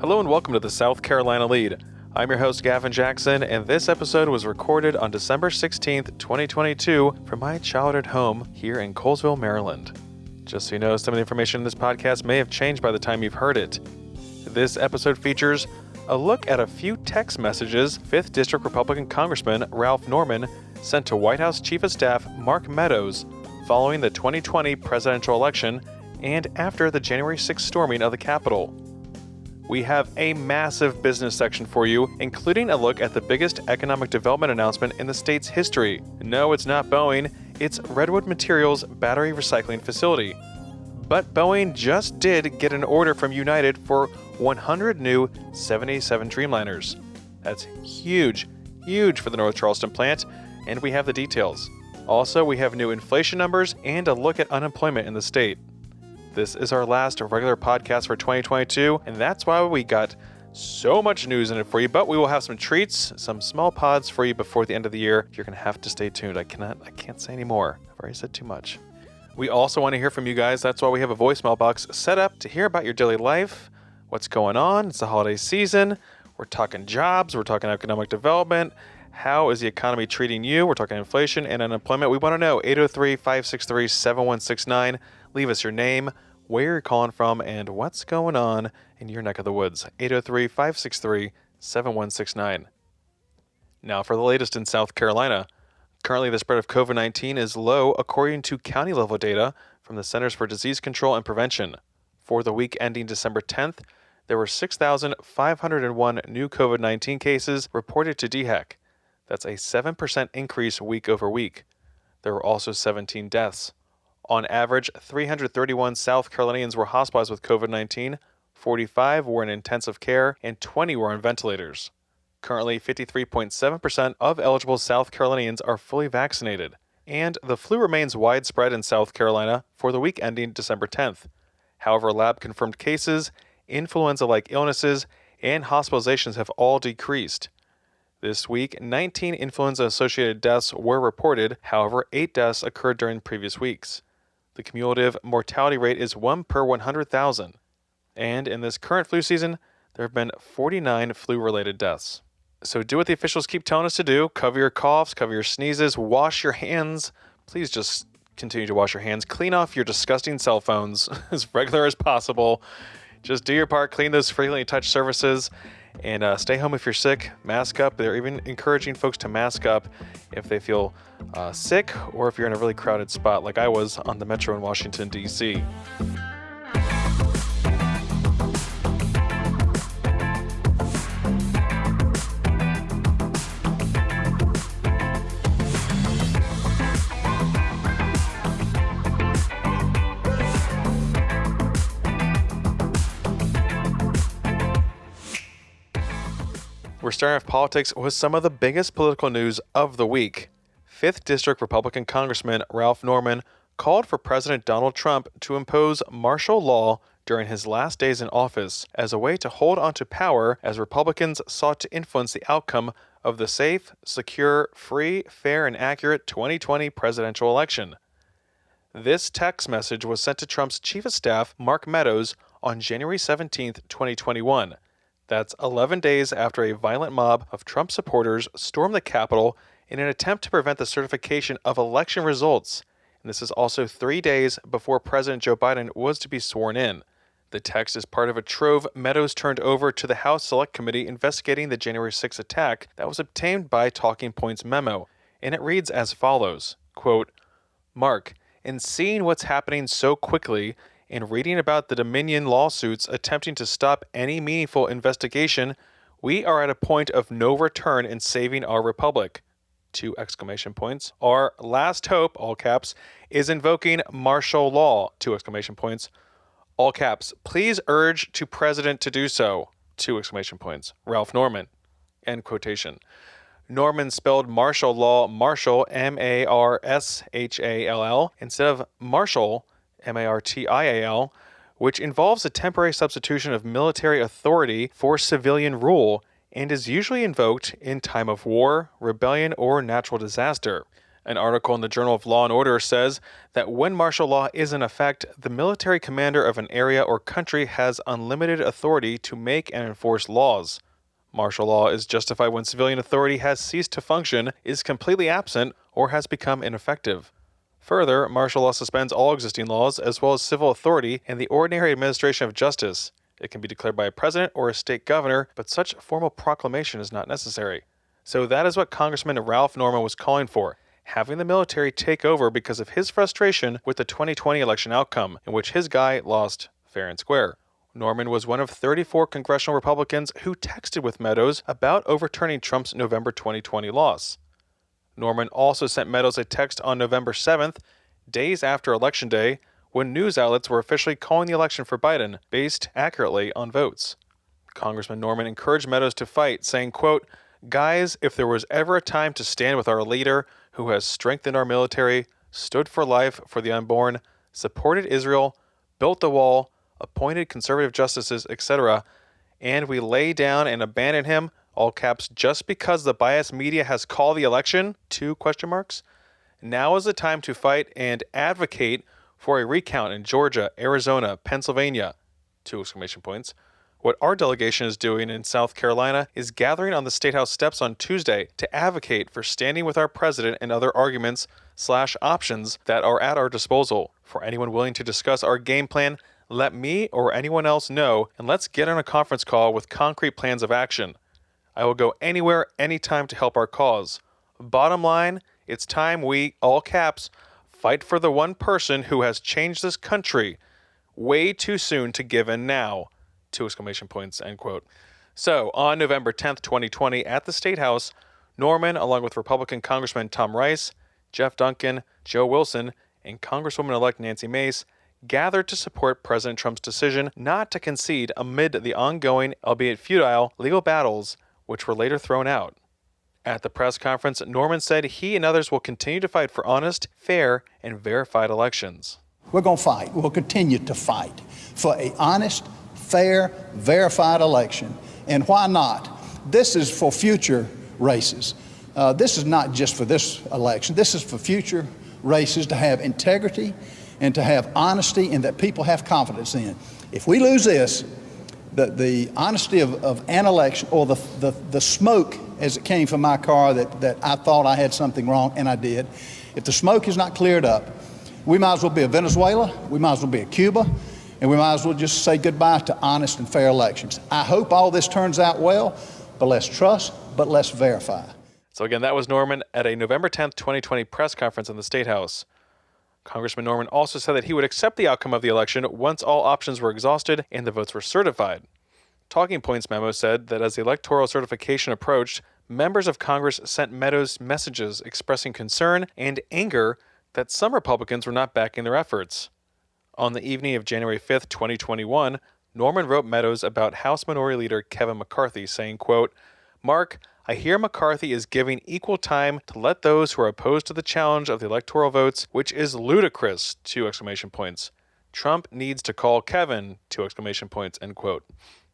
Hello and welcome to the South Carolina Lede. I'm your host, Gavin Jackson, and this episode was recorded on December 16th, 2022 from my childhood home here in Colesville, Maryland. Just so you know, some of the information in this podcast may have changed by the time you've heard it. This episode features a look at a few text messages 5th District Republican Congressman Ralph Norman sent to White House Chief of Staff Mark Meadows following the 2020 presidential election and after the January 6th storming of the Capitol. We have a massive business section for you, including a look at the biggest economic development announcement in the state's history. No, it's not Boeing, it's Redwood Materials Battery Recycling Facility. But Boeing just did get an order from United for 100 new 787 Dreamliners. That's huge for the North Charleston plant, and we have the details. Also, we have new inflation numbers and a look at unemployment in the state. This is our last regular podcast for 2022, and that's why we got so much news in it for you, but we will have some treats, some small pods for you before the end of the year. You're going to have to stay tuned. I can't say any more. I've already said too much. We also want to hear from you guys. That's why we have a voicemail box set up to hear about your daily life, what's going on. It's the holiday season. We're talking jobs. We're talking economic development. How is the economy treating you? We're talking inflation and unemployment. We want to know. 803-563-7169. Leave us your name, where you're calling from, and what's going on in your neck of the woods. 803-563-7169. Now for the latest in South Carolina. Currently, the spread of COVID-19 is low according to county-level data from the Centers for Disease Control and Prevention. For the week ending December 10th, there were 6,501 new COVID-19 cases reported to DHEC. That's a 7% increase week over week. There were also 17 deaths. On average, 331 South Carolinians were hospitalized with COVID-19, 45 were in intensive care, and 20 were on ventilators. Currently, 53.7% of eligible South Carolinians are fully vaccinated, and the flu remains widespread in South Carolina for the week ending December 10th. However, lab-confirmed cases, influenza-like illnesses, and hospitalizations have all decreased. This week, 19 influenza-associated deaths were reported. However, 8 deaths occurred during previous weeks. The cumulative mortality rate is 1 per 100,000. And in this current flu season, there have been 49 flu-related deaths. So do what the officials keep telling us to do. Cover your coughs, cover your sneezes, wash your hands. Please just continue to wash your hands. Clean off your disgusting cell phones as regular as possible. Just do your part. Clean those frequently touched surfaces. And stay home if you're sick. Mask up. They're even encouraging folks to mask up if they feel sick or if you're in a really crowded spot like I was on the metro in Washington, D.C. We're starting off politics with some of the biggest political news of the week. 5th District Republican Congressman Ralph Norman called for President Donald Trump to impose martial law during his last days in office as a way to hold onto power as Republicans sought to influence the outcome of the safe, secure, free, fair, and accurate 2020 presidential election. This text message was sent to Trump's Chief of Staff, Mark Meadows, on January 17, 2021. That's 11 days after a violent mob of Trump supporters stormed the Capitol in an attempt to prevent the certification of election results. And this is also 3 days before President Joe Biden was to be sworn in. The text is part of a trove Meadows turned over to the House Select Committee investigating the January 6 attack that was obtained by Talking Points memo. And it reads as follows, quote, Mark, in seeing what's happening so quickly and reading about the Dominion lawsuits attempting to stop any meaningful investigation, we are at a point of no return in saving our republic. 2 exclamation points. Our last hope, all caps, is invoking martial law. 2 exclamation points. All caps. Please urge to President to do so. 2 exclamation points. Ralph Norman. End quotation. Norman spelled martial law Marshall, M-A-R-S-H-A-L-L, instead of Marshall, M-A-R-T-I-A-L, which involves a temporary substitution of military authority for civilian rule and is usually invoked in time of war, rebellion, or natural disaster. An article in the Journal of Law and Order says that when martial law is in effect, the military commander of an area or country has unlimited authority to make and enforce laws. Martial law is justified when civilian authority has ceased to function, is completely absent, or has become ineffective. Further, martial law suspends all existing laws, as well as civil authority and the ordinary administration of justice. It can be declared by a president or a state governor, but such formal proclamation is not necessary. So that is what Congressman Ralph Norman was calling for, having the military take over because of his frustration with the 2020 election outcome, in which his guy lost fair and square. Norman was one of 34 congressional Republicans who texted with Meadows about overturning Trump's November 2020 loss. Norman also sent Meadows a text on November 7th, days after Election Day, when news outlets were officially calling the election for Biden based accurately on votes. Congressman Norman encouraged Meadows to fight, saying, quote, "Guys, if there was ever a time to stand with our leader who has strengthened our military, stood for life for the unborn, supported Israel, built the wall, appointed conservative justices, etc., and we lay down and abandon him, all caps, just because the biased media has called the election, 2 question marks, now is the time to fight and advocate for a recount in Georgia, Arizona, Pennsylvania, 2 exclamation points. What our delegation is doing in South Carolina is gathering on the State House steps on Tuesday to advocate for standing with our president and other arguments/options that are at our disposal. For anyone willing to discuss our game plan, let me or anyone else know, and let's get on a conference call with concrete plans of action. I will go anywhere, anytime to help our cause. Bottom line, it's time we, all caps, fight for the one person who has changed this country. Way too soon to give in now. 2 exclamation points, end quote. So, on November 10th, 2020, at the State House, Norman, along with Republican Congressman Tom Rice, Jeff Duncan, Joe Wilson, and Congresswoman-elect Nancy Mace gathered to support President Trump's decision not to concede amid the ongoing, albeit futile, legal battles which were later thrown out. At the press conference, Norman said he and others will continue to fight for honest, fair, and verified elections. We're going to fight. We'll continue to fight for an honest, fair, verified election. And why not? This is for future races. This is not just for this election. This is for future races to have integrity and to have honesty and that people have confidence in. If we lose this, the honesty of an election, or the smoke as it came from my car that I thought I had something wrong, and I did, if the smoke is not cleared up, we might as well be a Venezuela, we might as well be a Cuba, and we might as well just say goodbye to honest and fair elections. I hope all this turns out well, but let's trust, but let's verify. So again, that was Norman at a November 10th, 2020 press conference in the State House. Congressman Norman also said that he would accept the outcome of the election once all options were exhausted and the votes were certified. Talking Points memo said that as the electoral certification approached, members of Congress sent Meadows messages expressing concern and anger that some Republicans were not backing their efforts. On the evening of January 5th, 2021, Norman wrote Meadows about House Minority Leader Kevin McCarthy, saying, quote, "Mark, I hear McCarthy is giving equal time to let those who are opposed to the challenge of the electoral votes, which is ludicrous, 2 exclamation points. Trump needs to call Kevin, 2 exclamation points, end quote."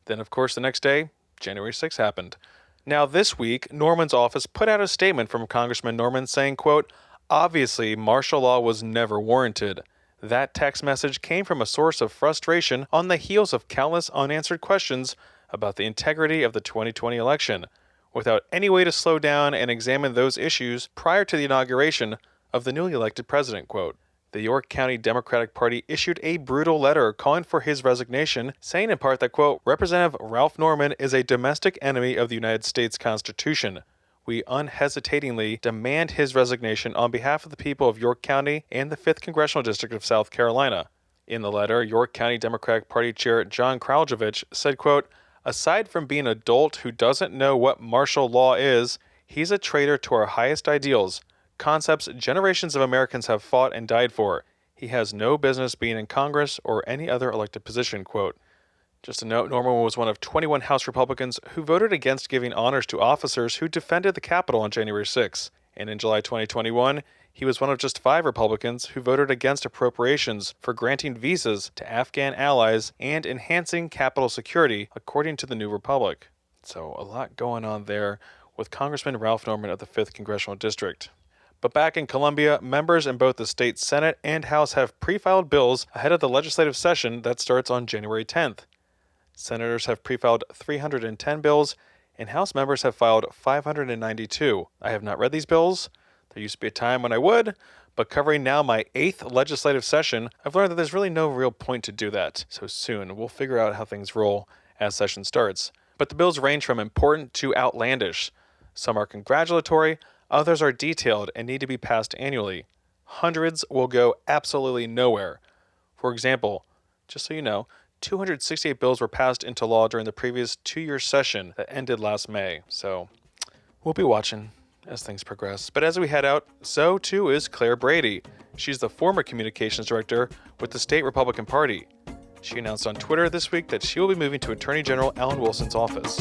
Then, of course, the next day, January 6th happened. Now, this week, Norman's office put out a statement from Congressman Norman saying, quote, "Obviously, martial law was never warranted. That text message came from a source of frustration on the heels of countless unanswered questions about the integrity of the 2020 election, without any way to slow down and examine those issues prior to the inauguration of the newly elected president," quote. The York County Democratic Party issued a brutal letter calling for his resignation, saying in part that, quote, "Representative Ralph Norman is a domestic enemy of the United States Constitution. We unhesitatingly demand his resignation on behalf of the people of York County and the 5th Congressional District of South Carolina." In the letter, York County Democratic Party Chair John Kraljevich said, quote, "Aside from being an adult who doesn't know what martial law is, he's a traitor to our highest ideals, concepts generations of Americans have fought and died for. He has no business being in Congress or any other elected position," quote. Just a note, Norman was one of 21 House Republicans who voted against giving honors to officers who defended the Capitol on January 6. And in July 2021, he was one of just 5 Republicans who voted against appropriations for granting visas to Afghan allies and enhancing Capitol security, according to the New Republic. So a lot going on there with Congressman Ralph Norman of the 5th Congressional District. But back in Columbia, members in both the state Senate and House have pre-filed bills ahead of the legislative session that starts on January 10th. Senators have pre-filed 310 bills, and House members have filed 592. I have not read these bills. There used to be a time when I would, but covering now my 8th legislative session, I've learned that there's really no real point to do that so soon. We'll figure out how things roll as session starts. But the bills range from important to outlandish. Some are congratulatory, others are detailed and need to be passed annually. Hundreds will go absolutely nowhere. For example, just so you know, 268 bills were passed into law during the previous 2-year session that ended last May. So we'll be watching as things progress. But as we head out, so too is Claire Brady. She's the former communications director with the state Republican Party. She announced on Twitter this week that she will be moving to Attorney General Alan Wilson's office.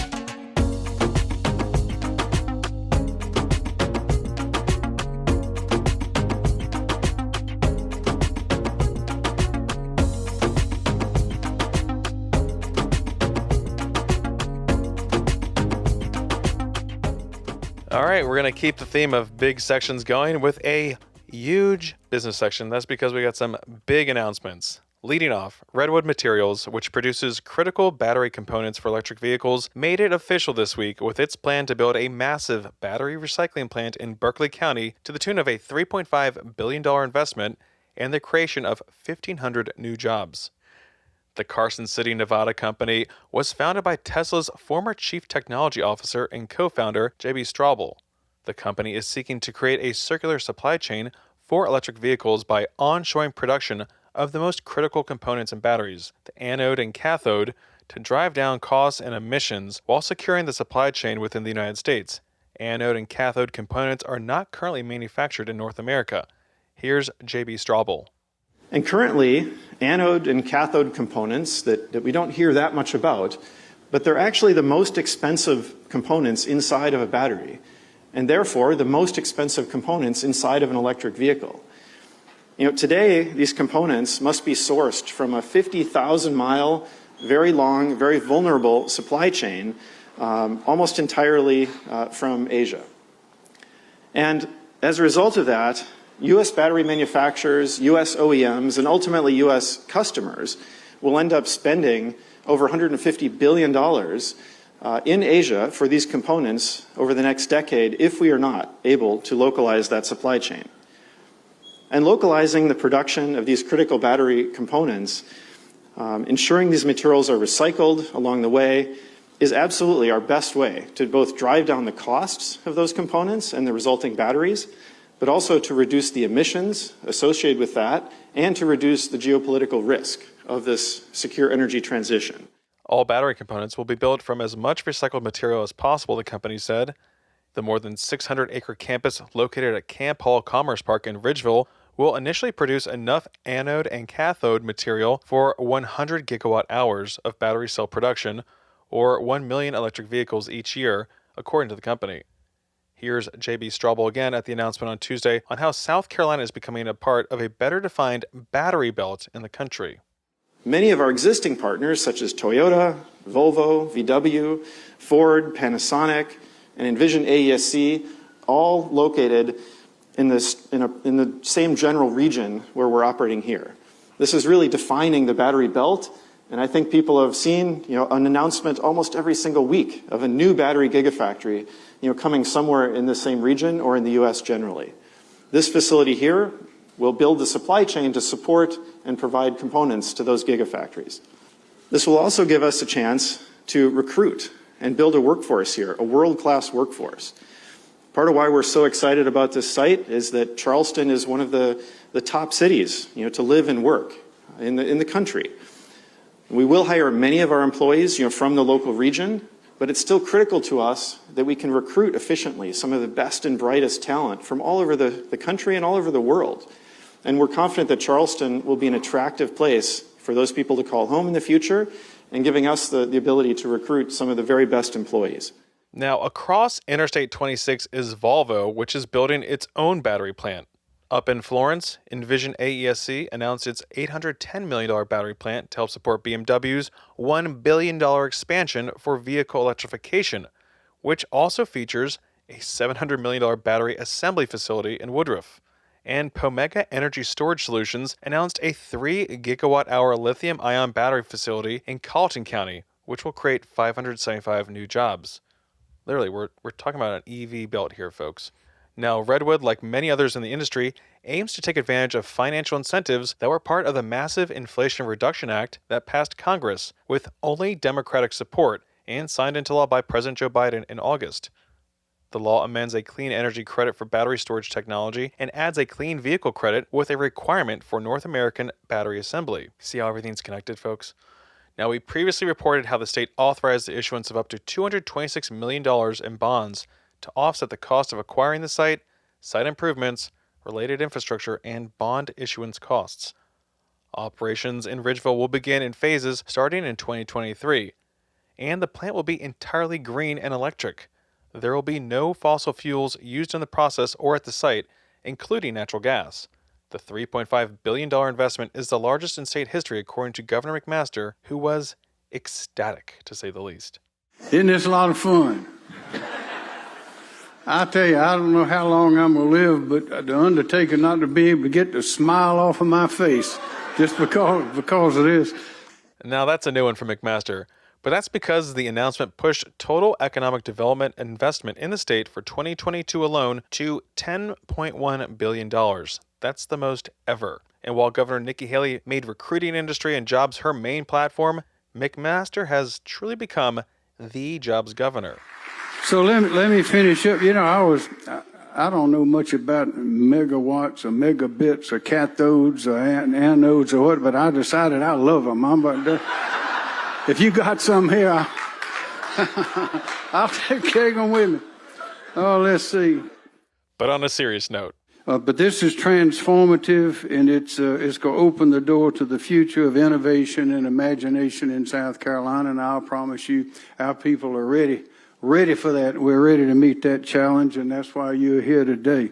All right, we're going to keep the theme of big sections going with a huge business section. That's because we got some big announcements. Leading off, Redwood Materials, which produces critical battery components for electric vehicles, made it official this week with its plan to build a massive battery recycling plant in Berkeley County to the tune of a $3.5 billion investment and the creation of 1,500 new jobs. The Carson City, Nevada company was founded by Tesla's former chief technology officer and co-founder, J.B. Straubel. The company is seeking to create a circular supply chain for electric vehicles by onshoring production of the most critical components in batteries, the anode and cathode, to drive down costs and emissions while securing the supply chain within the United States. Anode and cathode components are not currently manufactured in North America. Here's J.B. Straubel. And currently, anode and cathode components that we don't hear that much about, but they're actually the most expensive components inside of a battery, and therefore the most expensive components inside of an electric vehicle. You know, today, these components must be sourced from a 50,000-mile, very long, very vulnerable supply chain, almost entirely from Asia. And as a result of that, U.S. battery manufacturers, U.S. OEMs, and ultimately U.S. customers will end up spending over $150 billion in Asia for these components over the next decade if we are not able to localize that supply chain. And localizing the production of these critical battery components, ensuring these materials are recycled along the way, is absolutely our best way to both drive down the costs of those components and the resulting batteries, but also to reduce the emissions associated with that and to reduce the geopolitical risk of this secure energy transition. All battery components will be built from as much recycled material as possible, the company said. The more than 600-acre campus located at Camp Hall Commerce Park in Ridgeville will initially produce enough anode and cathode material for 100 gigawatt hours of battery cell production, or 1 million electric vehicles each year, according to the company. Here's J.B. Straubel again at the announcement on Tuesday on how South Carolina is becoming a part of a better-defined battery belt in the country. Many of our existing partners, such as Toyota, Volvo, VW, Ford, Panasonic, and Envision AESC, all located in the same general region where we're operating here. This is really defining the battery belt, and I think people have seen, an announcement almost every single week of a new battery gigafactory, coming somewhere in the same region or in the U.S. generally. This facility here will build the supply chain to support and provide components to those gigafactories. This will also give us a chance to recruit and build a workforce here, a world-class workforce. Part of why we're so excited about this site is that Charleston is one of the top cities, to live and work in the country. We will hire many of our employees, from the local region, but it's still critical to us that we can recruit efficiently some of the best and brightest talent from all over the country and all over the world. And we're confident that Charleston will be an attractive place for those people to call home in the future and giving us the ability to recruit some of the very best employees. Now, across Interstate 26 is Volvo, which is building its own battery plant. Up in Florence, Envision AESC announced its $810 million battery plant to help support BMW's $1 billion expansion for vehicle electrification, which also features a $700 million battery assembly facility in Woodruff. And Pomega Energy Storage Solutions announced a 3 gigawatt-hour lithium-ion battery facility in Colleton County, which will create 575 new jobs. Literally, we're talking about an EV belt here, folks. Now, Redwood, like many others in the industry, aims to take advantage of financial incentives that were part of the massive Inflation Reduction Act that passed Congress with only Democratic support and signed into law by President Joe Biden in August. The law amends a clean energy credit for battery storage technology and adds a clean vehicle credit with a requirement for North American battery assembly. See how everything's connected, folks? Now, we previously reported how the state authorized the issuance of up to $226 million in bonds to offset the cost of acquiring the site improvements, related infrastructure, and bond issuance costs. Operations in Ridgeville will begin in phases starting in 2023, and the plant will be entirely green and electric. There will be no fossil fuels used in the process or at the site, including natural gas. The $3.5 billion investment is the largest in state history, according to Governor McMaster, who was ecstatic, to say the least. Isn't this a lot of fun? I tell you, I don't know how long I'm going to live, but the undertaking not to be able to get the smile off of my face just because of this. Now, that's a new one from McMaster. But that's because the announcement pushed total economic development investment in the state for 2022 alone to $10.1 billion. That's the most ever. And while Governor Nikki Haley made recruiting industry and jobs her main platform, McMaster has truly become the jobs governor. So let me finish up. You know, I don't know much about megawatts or megabits or cathodes or anodes or what, but I decided I love them. I'm about to... If you got some here, I'll take care of them with me. Oh, let's see. But on a serious note. But this is transformative, and it's going to open the door to the future of innovation and imagination in South Carolina, and I'll promise you our people are ready for that. We're ready to meet that challenge, and that's why you're here today.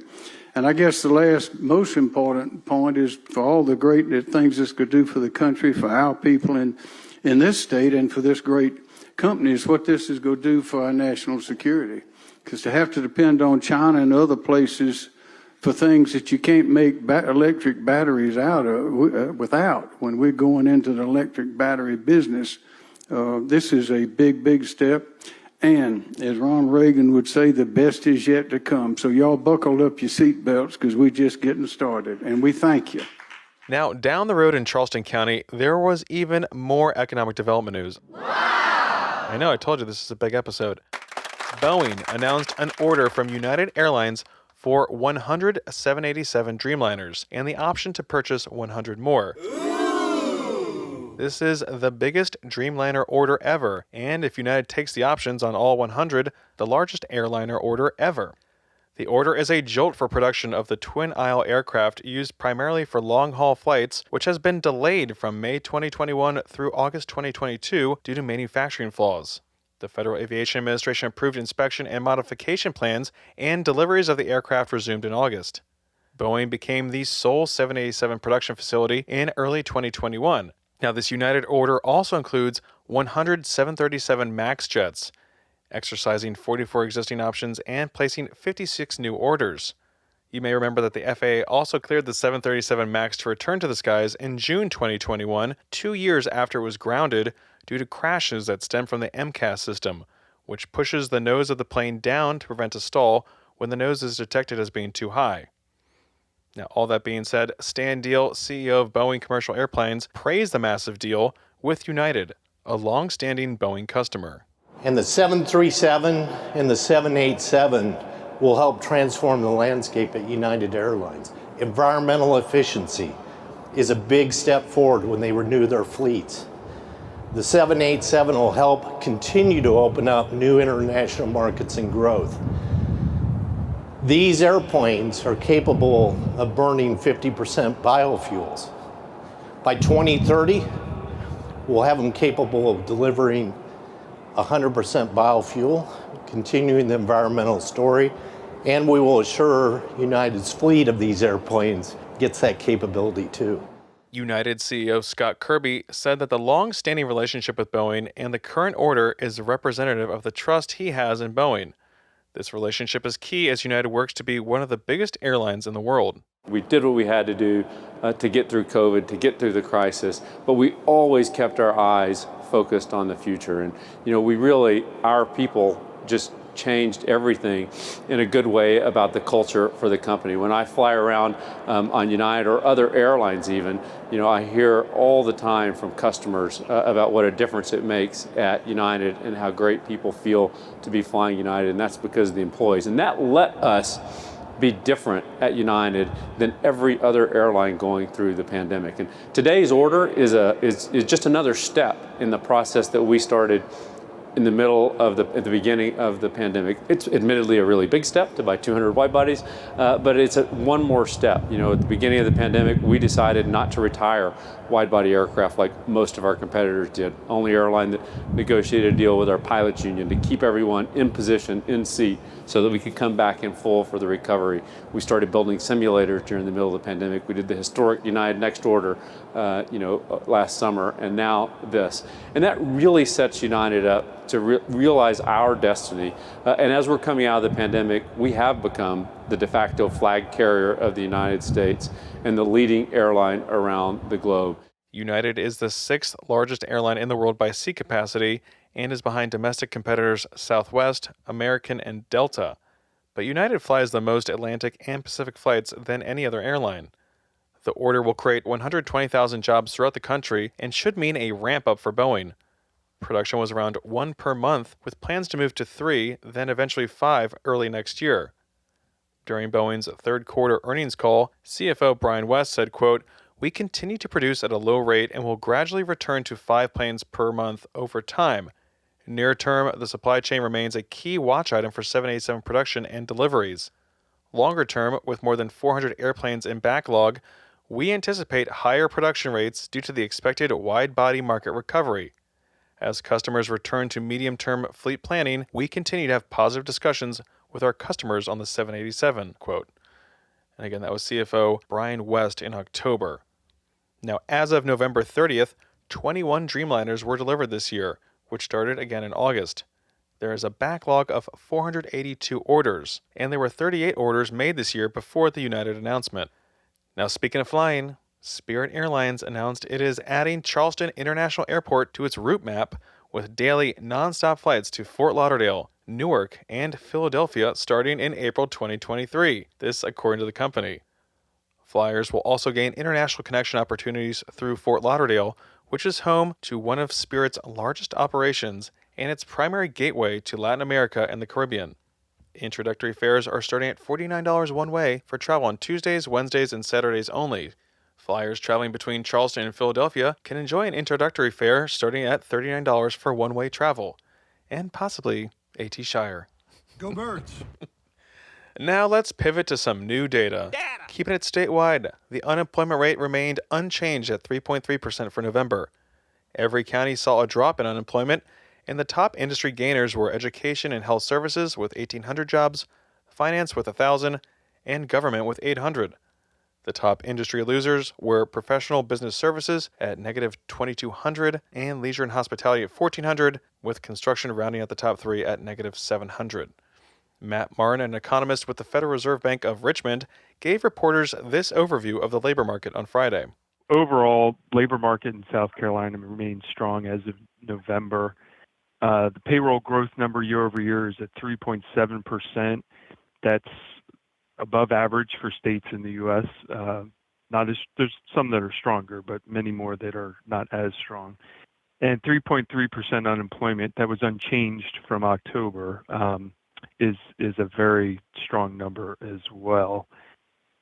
And I guess the last most important point is for all the great things this could do for the country, for our people in this state, and for this great company is what this is going to do for our national security. Because to have to depend on China and other places for things that you can't make electric batteries out of without, when we're going into the electric battery business, this is a big, big step. And as Ron Reagan would say, the best is yet to come. So y'all buckle up your seatbelts because we're just getting started. And we thank you. Now, down the road in Charleston County, there was even more economic development news. Wow! I know, I told you this is a big episode. Boeing announced an order from United Airlines for 100 787 Dreamliners and the option to purchase 100 more. Ooh. This is the biggest Dreamliner order ever, and if United takes the options on all 100, the largest airliner order ever. The order is a jolt for production of the twin-aisle aircraft used primarily for long-haul flights, which has been delayed from May 2021 through August 2022 due to manufacturing flaws. The Federal Aviation Administration approved inspection and modification plans, and deliveries of the aircraft resumed in August. Boeing became the sole 787 production facility in early 2021. Now, this United order also includes 100 737 MAX jets, exercising 44 existing options and placing 56 new orders. You may remember that the FAA also cleared the 737 MAX to return to the skies in June 2021, 2 years after it was grounded due to crashes that stem from the MCAS system, which pushes the nose of the plane down to prevent a stall when the nose is detected as being too high. Now, all that being said, Stan Deal, CEO of Boeing Commercial Airplanes, praised the massive deal with United, a long-standing Boeing customer. And the 737 and the 787 will help transform the landscape at United Airlines. Environmental efficiency is a big step forward when they renew their fleets. The 787 will help continue to open up new international markets and growth. These airplanes are capable of burning 50% biofuels. By 2030, we'll have them capable of delivering 100% biofuel, continuing the environmental story, and we will assure United's fleet of these airplanes gets that capability too. United CEO Scott Kirby said that the long-standing relationship with Boeing and the current order is representative of the trust he has in Boeing. This relationship is key as United works to be one of the biggest airlines in the world. We did what we had to do to get through COVID, to get through the crisis, but we always kept our eyes focused on the future. And, our people just changed everything in a good way about the culture for the company. When I fly around on United or other airlines even, I hear all the time from customers about what a difference it makes at United and how great people feel to be flying United, and that's because of the employees. And that let us be different at United than every other airline going through the pandemic. And today's order is just another step in the process that we started in the middle of at the beginning of the pandemic. It's admittedly a really big step to buy 200 wide bodies, but it's one more step. At the beginning of the pandemic, we decided not to retire wide body aircraft like most of our competitors did. Only airline that negotiated a deal with our pilots union to keep everyone in position, in seat, so that we could come back in full for the recovery. We started building simulators during the middle of the pandemic. We did the historic United Next Order, last summer, and now this. And that really sets United up to realize our destiny. And as we're coming out of the pandemic, we have become the de facto flag carrier of the United States and the leading airline around the globe. United is the 6th largest airline in the world by seat capacity and is behind domestic competitors Southwest, American, and Delta. But United flies the most Atlantic and Pacific flights than any other airline. The order will create 120,000 jobs throughout the country and should mean a ramp up for Boeing. Production was around 1 per month, with plans to move to 3, then eventually 5 early next year. During Boeing's third quarter earnings call, CFO Brian West said, quote, "We continue to produce at a low rate and will gradually return to 5 planes per month over time. Near term, the supply chain remains a key watch item for 787 production and deliveries. Longer term, with more than 400 airplanes in backlog, we anticipate higher production rates due to the expected wide-body market recovery. As customers return to medium-term fleet planning, we continue to have positive discussions with our customers on the 787, quote. And again, that was CFO Brian West in October. Now, as of November 30th, 21 Dreamliners were delivered this year, which started again in August. There is a backlog of 482 orders, and there were 38 orders made this year before the United announcement. Now, speaking of flying, Spirit Airlines announced it is adding Charleston International Airport to its route map with daily nonstop flights to Fort Lauderdale, Newark, and Philadelphia starting in April 2023. This according to the company. Flyers will also gain international connection opportunities through Fort Lauderdale, which is home to one of Spirit's largest operations and its primary gateway to Latin America and the Caribbean. Introductory fares are starting at $49 one way for travel on Tuesdays, Wednesdays, and Saturdays only. Flyers traveling between Charleston and Philadelphia can enjoy an introductory fare starting at $39 for one-way travel, and possibly AT Shire. Go Birds! Now let's pivot to some new data. Keeping it statewide, the unemployment rate remained unchanged at 3.3% for November. Every county saw a drop in unemployment, and the top industry gainers were education and health services with 1,800 jobs, finance with 1,000, and government with 800. The top industry losers were professional business services at negative 2,200 and leisure and hospitality at 1,400, with construction rounding out the top 3 at negative 700. Matt Martin, an economist with the Federal Reserve Bank of Richmond, gave reporters this overview of the labor market on Friday. Overall, labor market in South Carolina remains strong as of November. The payroll growth number year over year is at 3.7%. That's above average for states in the U.S. There's some that are stronger, but many more that are not as strong. And 3.3% unemployment, that was unchanged from October, is a very strong number as well.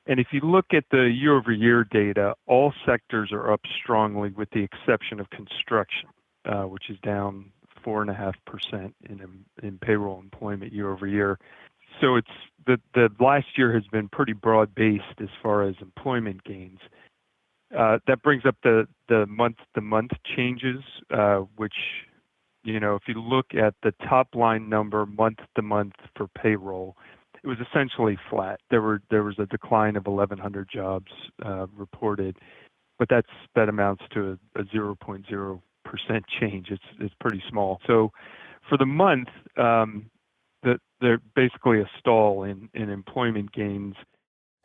And if you look at the year-over-year data, all sectors are up strongly with the exception of construction, which is down 4.5% in payroll employment year over year. So it's the last year has been pretty broad-based as far as employment gains. That brings up the month-to-month changes, which, if you look at the top line number month-to-month for payroll, it was essentially flat. There was a decline of 1,100 jobs reported, but that amounts to a 0.0% change. It's pretty small. So for the month, they're basically a stall in employment gains.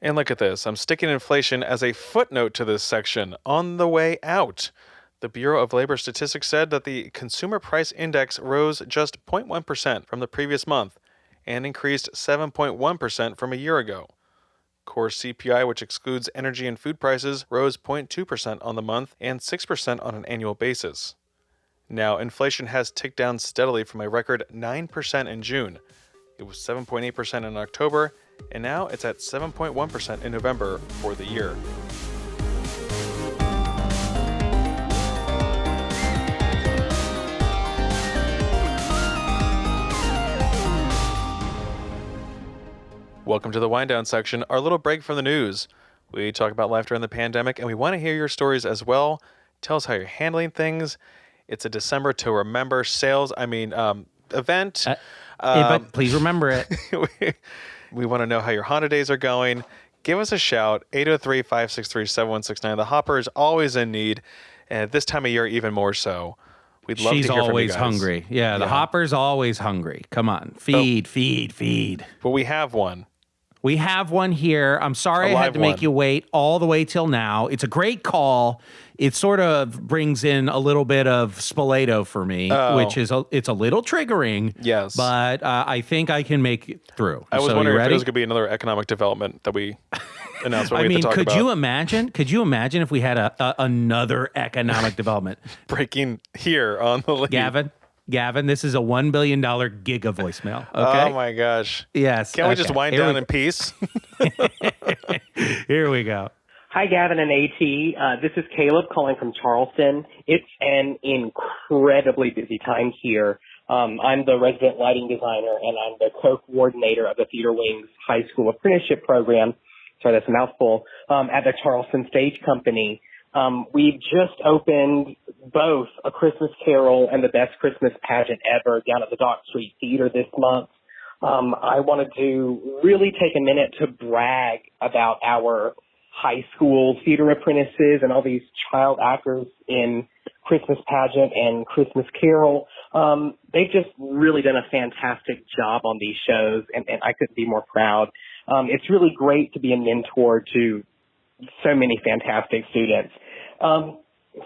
And look at this. I'm sticking inflation as a footnote to this section on the way out. The Bureau of Labor Statistics said that the Consumer Price Index rose just 0.1% from the previous month and increased 7.1% from a year ago. Core CPI, which excludes energy and food prices, rose 0.2% on the month and 6% on an annual basis. Now, inflation has ticked down steadily from a record 9% in June. It was 7.8% in October, and now it's at 7.1% in November for the year. Welcome to the wind down section, our little break from the news. We talk about life during the pandemic, and we want to hear your stories as well. Tell us how you're handling things. It's a December to remember event. But please remember it. We want to know how your Honda days are going. Give us a shout, 803-563-7169. The Hopper is always in need, and at this time of year, even more so. We'd love to hear from you guys. She's always hungry. Yeah, the Hopper's always hungry. Come on, feed. But we have one. We have one here. I'm sorry I had to make you wait all the way till now. It's a great call. It sort of brings in a little bit of Spoleto for me, which is it's a little triggering. Yes. But I think I can make it through. I was wondering if there was going to be another economic development that we announced. What we have to talk could about. you imagine? Could you imagine if we had another economic development? Breaking here on the lead. Gavin, this is a $1 billion giga voicemail. Okay. Oh my gosh. Yes. Can't we just wind down in peace? Here we go. Hi, Gavin and AT. This is Caleb calling from Charleston. It's an incredibly busy time here. I'm the resident lighting designer, and I'm the co-coordinator of the Theater Wing's high school apprenticeship program. Sorry, that's a mouthful. At the Charleston Stage Company. We've just opened both A Christmas Carol and the Best Christmas Pageant Ever down at the Dock Street Theater this month. I wanted to really take a minute to brag about our high school theater apprentices and all these child actors in Christmas Pageant and Christmas Carol. They've just really done a fantastic job on these shows, and I couldn't be more proud. It's really great to be a mentor to so many fantastic students.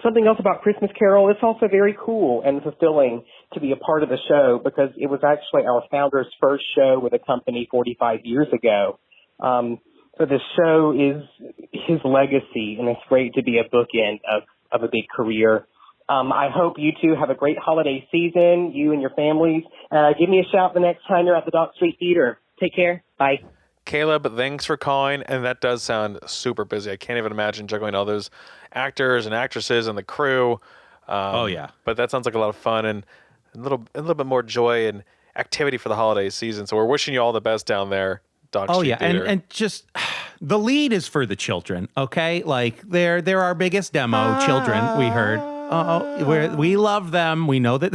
Something else about Christmas Carol, it's also very cool and fulfilling to be a part of the show because it was actually our founder's first show with the company 45 years ago. So the show is his legacy, and it's great to be a bookend of a big career. I hope you two have a great holiday season, you and your families. Give me a shout the next time you're at the Dock Street Theater. Take care. Bye. Caleb, thanks for calling, and that does sound super busy. I can't even imagine juggling all those actors and actresses and the crew. But that sounds like a lot of fun and a little bit more joy and activity for the holiday season. So we're wishing you all the best down there, Dock Street Theater. and just the lead is for the children, okay? Like they're our biggest demo children. We heard. We love them. We know that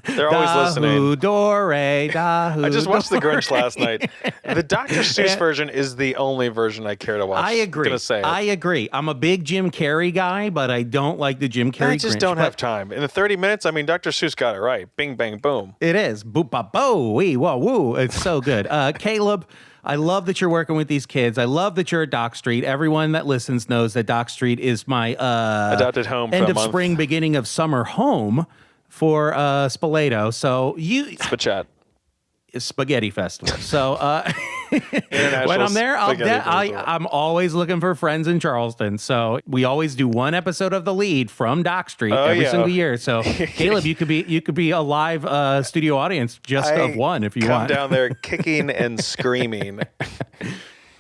they're always listening. I just watched The Grinch last night. The Dr. Seuss version is the only version I care to watch. I agree. I agree. I'm a big Jim Carrey guy, but I don't like the Jim Carrey. I just don't have time. In the 30 minutes, Dr. Seuss got it right. Bing, bang, boom. It is. Boop, ba, bo, wee, whoa, woo. It's so good. Caleb, I love that you're working with these kids. I love that you're at Dock Street. Everyone that listens knows that Dock Street is my adopted home end for a of month. Spring, beginning of summer home for Spoleto. So Spaghetti Festival. So when I'm there, I'm always looking for friends in Charleston. So we always do one episode of The Lead from Dock Street every single year. So Caleb, you could be a live studio audience of one if you want. Come down there kicking and screaming.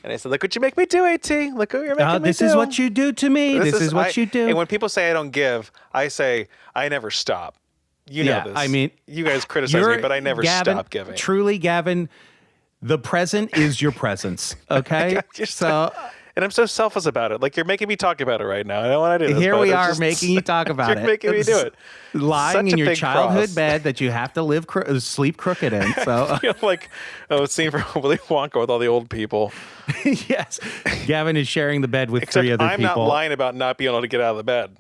And I said, look what you make me do, AT. Look what you're making me do. This is what you do to me. This is what you do. And when people say I don't give, I say I never stop. You know this. You guys criticize me, but I never stop giving. Truly, Gavin, the present is your presence. Okay? And I'm so selfless about it. Like, you're making me talk about it right now. I don't want to do this. Here we are making you talk about it. You're making me do it. Lying in your childhood bed that you have to sleep crooked in. So I feel like a scene from Willy Wonka with all the old people. Yes. Gavin is sharing the bed with three other people. I'm not lying about not being able to get out of the bed.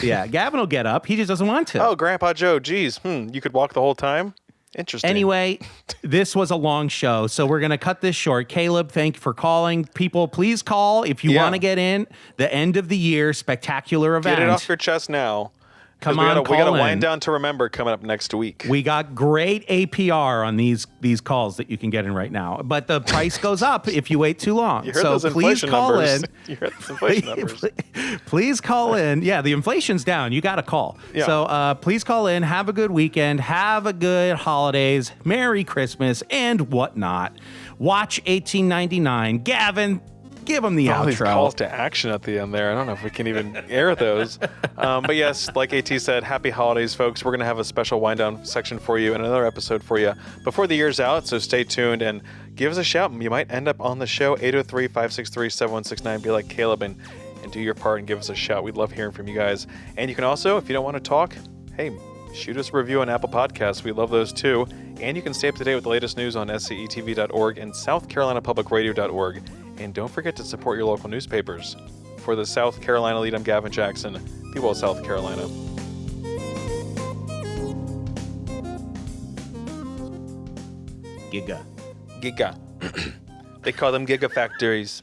Yeah, Gavin will get up. He just doesn't want to. Oh, Grandpa Joe, geez. You could walk the whole time? Interesting. Anyway, this was a long show, so we're going to cut this short. Caleb, thank you for calling. People, please call if you want to get in. The end of the year spectacular event. Get it off your chest now. Come on, we got a wind down to remember coming up next week. We got great APR on these calls that you can get in right now, but the price goes up if you wait too long. You heard so those please inflation call numbers. in. You heard those inflation numbers. Please call in. Yeah, the inflation's down. You got to call. Yeah. So please call in. Have a good weekend. Have a good holidays. Merry Christmas and whatnot. Watch 1899. Gavin, give them the All these outro. calls to action at the end there. I don't know if we can even air those. But yes, like AT said, happy holidays, folks. We're going to have a special wind down section for you and another episode for you before the year's out. So stay tuned and give us a shout. You might end up on the show, 803-563-7169. Be like Caleb and do your part and give us a shout. We'd love hearing from you guys. And you can also, if you don't want to talk, hey, shoot us a review on Apple Podcasts. We love those too. And you can stay up to date with the latest news on scetv.org and southcarolinapublicradio.org. And don't forget to support your local newspapers. For the South Carolina Lede, I'm Gavin Jackson. Be well, South Carolina. Giga. Giga. They call them gigafactories.